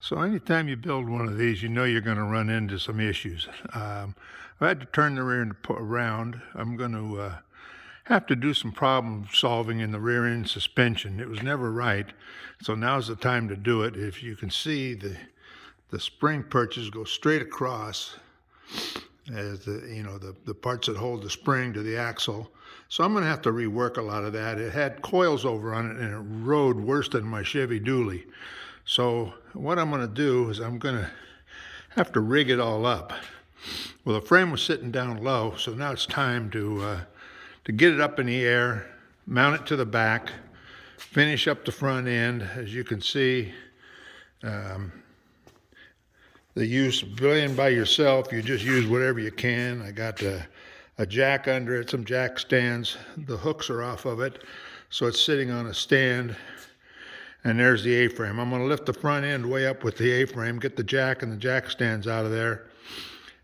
So anytime you build one of these, you know you're going to run into some issues. I had to turn the rear end around. I'm going to have to do some problem solving in the rear end suspension. It was never right, so now's the time to do it. If you can see, the spring perches go straight across as the parts that hold the spring to the axle. So I'm going to have to rework a lot of that. It had coils over on it and it rode worse than my Chevy Dually. So what I'm going to do is I'm going to have to rig it all up. Well, the frame was sitting down low, so now it's time to get it up in the air, mount it to the back, finish up the front end. As you can see, the use being by yourself, you just use whatever you can. I got a jack under it, some jack stands. The hooks are off of it, so it's sitting on a stand. And there's the A-frame. I'm going to lift the front end way up with the A-frame, get the jack and the jack stands out of there,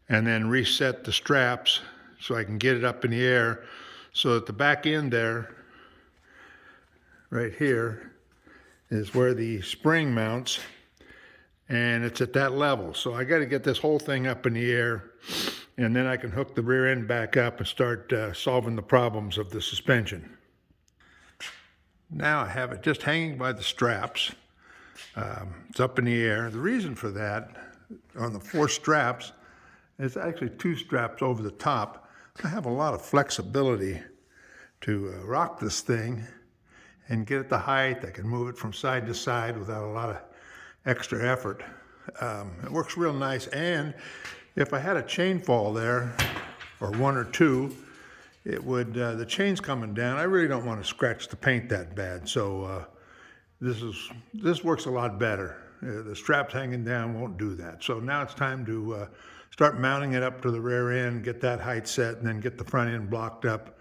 and then reset the straps so I can get it up in the air so that the back end there, right here, is where the spring mounts, and it's at that level. So I got to get this whole thing up in the air, and then I can hook the rear end back up and start solving the problems of the suspension. Now I have it just hanging by the straps. It's up in the air. The reason for that, on the 4 straps, it's actually 2 straps over the top. I have a lot of flexibility to rock this thing and get it the height. I can move it from side to side without a lot of extra effort. It works real nice, and if I had a chain fall there, or 1 or 2, it would, the chain's coming down. I really don't want to scratch the paint that bad, so this works a lot better. The straps hanging down won't do that. So now it's time to start mounting it up to the rear end, get that height set, and then get the front end blocked up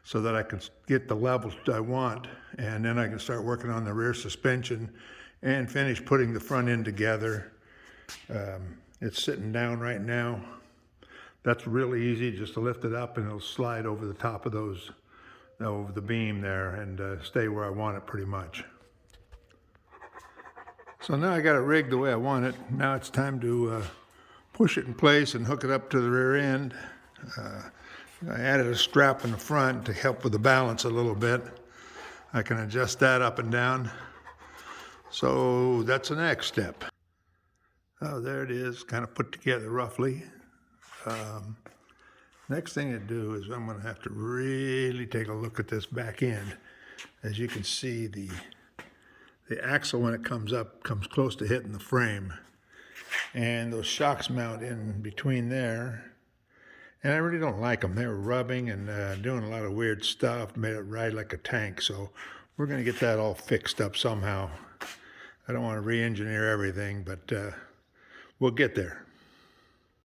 so that I can get the levels I want, and then I can start working on the rear suspension and finish putting the front end together. It's sitting down right now. That's really easy, just to lift it up and it'll slide over the top of those, over the beam there, and stay where I want it pretty much. So now I got it rigged the way I want it. Now it's time to push it in place and hook it up to the rear end. I added a strap in the front to help with the balance a little bit. I can adjust that up and down. So that's the next step. Oh, there it is, kind of put together roughly. Next thing to do is I'm going to have to really take a look at this back end. As you can see, the axle, when it comes up, comes close to hitting the frame, and those shocks mount in between there, and I really don't like them. They were rubbing and doing a lot of weird stuff, made it ride like a tank. So we're going to get that all fixed up somehow. I don't want to re-engineer everything, but we'll get there.